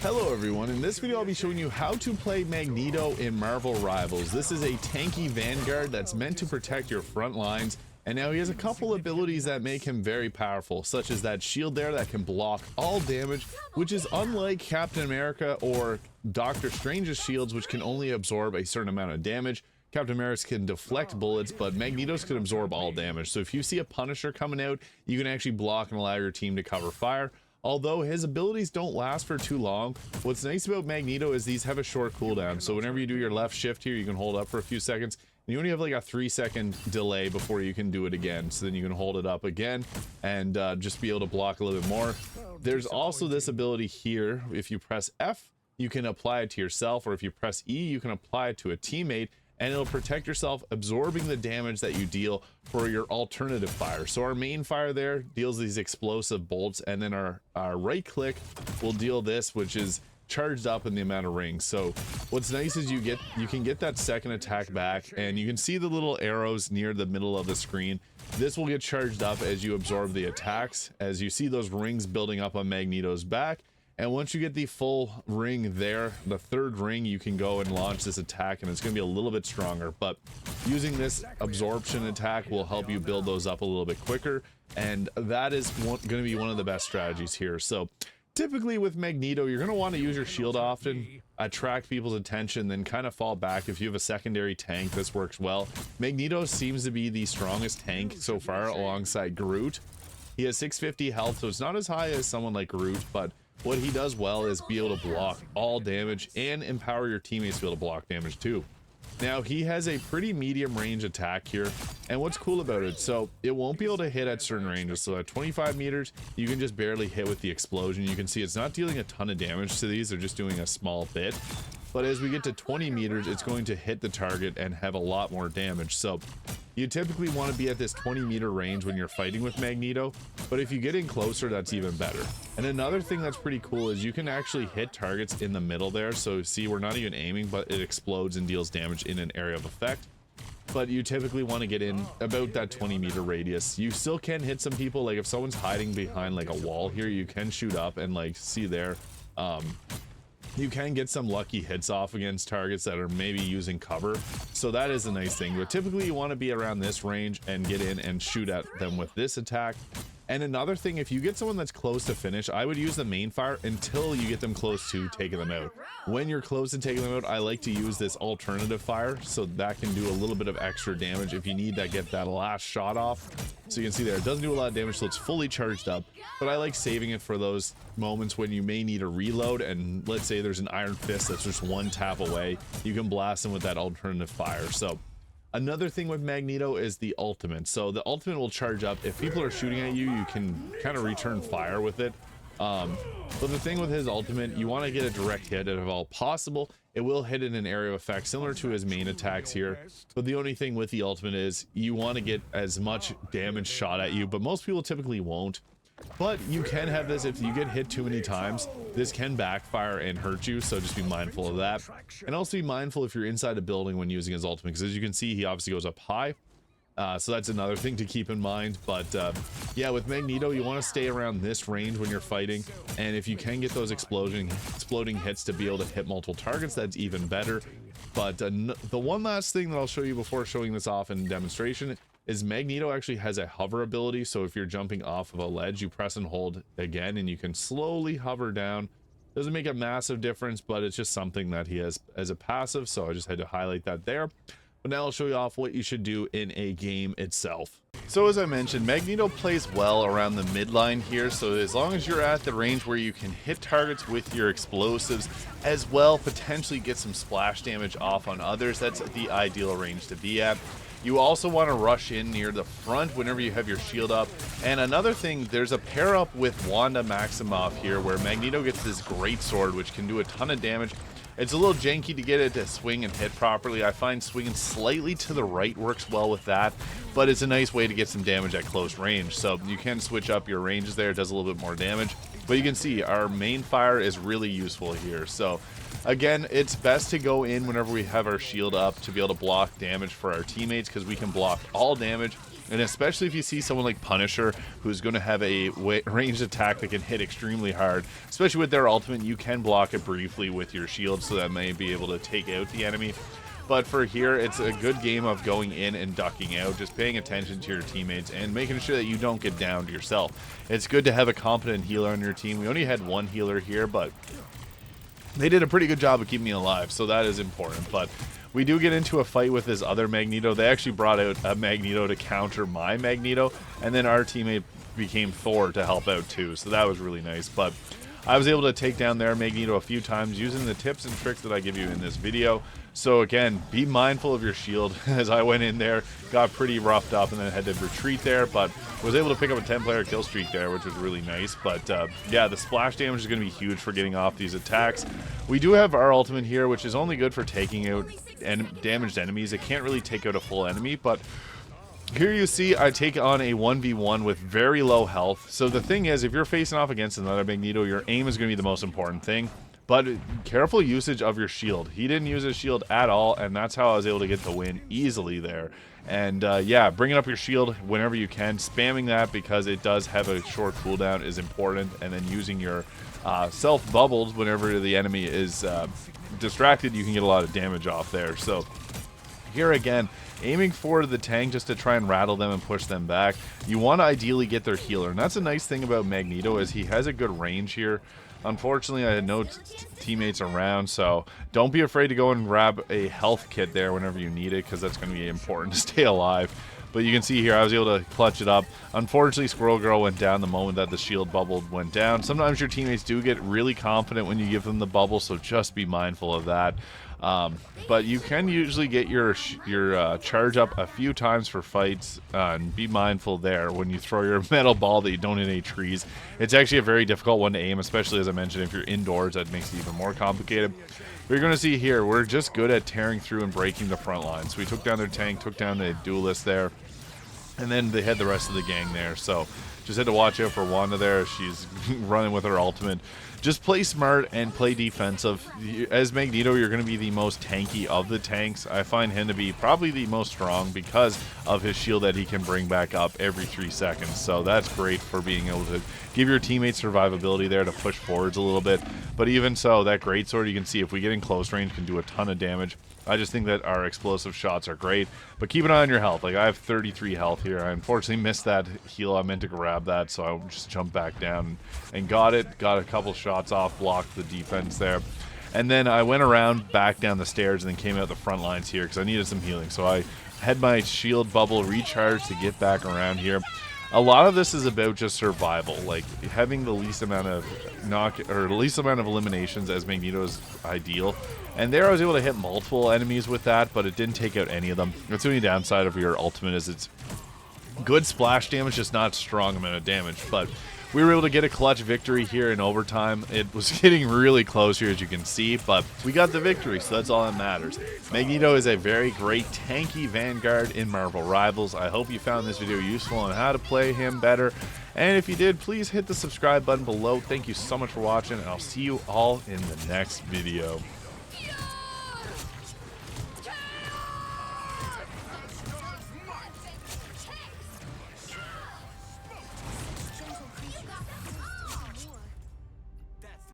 Hello everyone, in this video I'll be showing you how to play Magneto in Marvel Rivals. This is a tanky vanguard that's meant to protect your front lines, and now he has a couple abilities that make him very powerful, such as that shield there that can block all damage, which is unlike Captain America or Doctor Strange's shields, which can only absorb a certain amount of damage. Captain America can deflect bullets, but Magneto's can absorb all damage. So if you see a Punisher coming out, you can actually block and allow your team to cover fire. Although his abilities don't last for too long, what's nice about Magneto is these have a short cooldown. So whenever you do your left shift here, you can hold up for a few seconds. And you only have like a 3-second delay before you can do it again. So then you can hold it up again and just be able to block a little bit more. There's also this ability here. If you press F, you can apply it to yourself, or if you press E, you can apply it to a teammate, and it'll protect yourself, absorbing the damage that you deal for your alternative fire. So our main fire there deals these explosive bolts, and then our right click will deal this, which is charged up in the amount of rings. So what's nice is you can get that second attack back, and you can see the little arrows near the middle of the screen. This will get charged up as you absorb the attacks, as you see those rings building up on Magneto's back. And once you get the full ring there, the third ring, you can go and launch this attack, and it's going to be a little bit stronger. But using this absorption attack will help you build those up a little bit quicker, and that is going to be one of the best strategies here. So typically with Magneto, you're going to want to use your shield often, attract people's attention, then kind of fall back. If you have a secondary tank, this works well. Magneto seems to be the strongest tank so far alongside Groot. He has 650 health, so it's not as high as someone like Groot, but what he does well is be able to block all damage and empower your teammates to be able to block damage too. Now he has a pretty medium range attack here, and what's cool about it, so it won't be able to hit at certain ranges. So at 25 meters, you can just barely hit with the explosion. You can see it's not dealing a ton of damage to these, they're just doing a small bit. But as we get to 20 meters, it's going to hit the target and have a lot more damage. So you typically want to be at this 20-meter range when you're fighting with Magneto, but if you get in closer, that's even better. And another thing that's pretty cool is you can actually hit targets in the middle there. So see, we're not even aiming, but it explodes and deals damage in an area of effect. But you typically want to get in about that 20-meter radius. You still can hit some people, like if someone's hiding behind like a wall here, you can shoot up and like see there. You can get some lucky hits off against targets that are maybe using cover, so that is a nice thing. But typically you want to be around this range and get in and shoot at them with this attack. And another thing, if you get someone that's close to finish, I would use the main fire until you get them close to taking them out. When you're close to taking them out, I like to use this alternative fire, so that can do a little bit of extra damage if you need to get that last shot off. So you can see there, it doesn't do a lot of damage, so it's fully charged up, but I like saving it for those moments when you may need a reload, and let's say there's an Iron Fist that's just one tap away, you can blast them with that alternative fire. So another thing with Magneto is the ultimate. So the ultimate will charge up. If people are shooting at you, you can kind of return fire with it. But the thing with his ultimate, you want to get a direct hit if all possible. It will hit in an area of effect similar to his main attacks here. But the only thing with the ultimate is you want to get as much damage shot at you, but most people typically won't. But you can have this if you get hit too many times. This can backfire and hurt you, so just be mindful of that. And also be mindful if you're inside a building when using his ultimate, because as you can see, he obviously goes up high. So that's another thing to keep in mind. But yeah, with Magneto, you want to stay around this range when you're fighting, and if you can get those exploding hits to be able to hit multiple targets, that's even better. But the one last thing that I'll show you before showing this off in demonstration is Magneto actually has a hover ability. So if you're jumping off of a ledge, you press and hold again, and you can slowly hover down. Doesn't make a massive difference, but it's just something that he has as a passive, so I just had to highlight that there. But now I'll show you off what you should do in a game itself. So as I mentioned, Magneto plays well around the midline here, so as long as you're at the range where you can hit targets with your explosives, as well potentially get some splash damage off on others, that's the ideal range to be at. You also want to rush in near the front whenever you have your shield up. And another thing, there's a pair up with Wanda Maximoff here where Magneto gets this great sword which can do a ton of damage. It's a little janky to get it to swing and hit properly. I find swinging slightly to the right works well with that, but it's a nice way to get some damage at close range. So you can switch up your ranges there. It does a little bit more damage, but you can see our main fire is really useful here. So again, it's best to go in whenever we have our shield up to be able to block damage for our teammates, because we can block all damage And especially if you see someone like Punisher, who's going to have a ranged attack that can hit extremely hard, especially with their ultimate, you can block it briefly with your shield, so that may be able to take out the enemy. But for here, it's a good game of going in and ducking out, just paying attention to your teammates and making sure that you don't get downed yourself. It's good to have a competent healer on your team. We only had one healer here, but they did a pretty good job of keeping me alive, so that is important. But we do get into a fight with this other Magneto. They actually brought out a Magneto to counter my Magneto, and then our teammate became Thor to help out too, so that was really nice. But I was able to take down their Magneto a few times using the tips and tricks that I give you in this video. So again, be mindful of your shield. As I went in there, got pretty roughed up and then had to retreat there, but was able to pick up a 10-player kill streak there, which was really nice. But yeah, the splash damage is going to be huge for getting off these attacks. We do have our ultimate here, which is only good for taking out damaged enemies. It can't really take out a full enemy, but here you see I take on a 1v1 with very low health. So the thing is, if you're facing off against another Magneto, your aim is going to be the most important thing. But careful usage of your shield. He didn't use his shield at all, and that's how I was able to get the win easily there. And yeah, bringing up your shield whenever you can, spamming that because it does have a short cooldown is important, and then using your self bubbles whenever the enemy is distracted, you can get a lot of damage off there. So here again, aiming for the tank just to try and rattle them and push them back. You want to ideally get their healer, and that's a nice thing about Magneto is he has a good range here. Unfortunately, I had no teammates around, so don't be afraid to go and grab a health kit there whenever you need it, because that's going to be important to stay alive. But you can see here, I was able to clutch it up. Unfortunately, Squirrel Girl went down the moment that the shield bubble went down. Sometimes your teammates do get really confident when you give them the bubble, so just be mindful of that. But you can usually get your charge up a few times for fights, and be mindful there when you throw your metal ball that you don't hit any trees. It's actually a very difficult one to aim, especially as I mentioned, if you're indoors, that makes it even more complicated. But you're going to see here, we're just good at tearing through and breaking the front line. So we took down their tank, took down the duelist there, and then they had the rest of the gang there. So just had to watch out for Wanda there. She's running with her ultimate. Just play smart and play defensive. As Magneto, you're going to be the most tanky of the tanks. I find him to be probably the most strong because of his shield that he can bring back up every 3 seconds. So that's great for being able to give your teammates survivability there to push forwards a little bit. But even so, that greatsword, you can see if we get in close range, can do a ton of damage. I just think that our explosive shots are great, but keep an eye on your health. Like, I have 33 health here. I unfortunately missed that heal. I meant to grab that, so I just jumped back down and got it. Got a couple shots off, blocked the defense there. And then I went around back down the stairs and then came out the front lines here because I needed some healing. So I had my shield bubble recharged to get back around here. A lot of this is about just survival, like having the least amount of eliminations as Magneto is ideal. And there I was able to hit multiple enemies with that, but it didn't take out any of them. That's the only downside of your ultimate is it's good splash damage, just not strong amount of damage. But we were able to get a clutch victory here in overtime. It was getting really close here, as you can see, but we got the victory, so that's all that matters. Magneto is a very great tanky Vanguard in Marvel Rivals. I hope you found this video useful on how to play him better. And if you did, please hit the subscribe button below. Thank you so much for watching, and I'll see you all in the next video.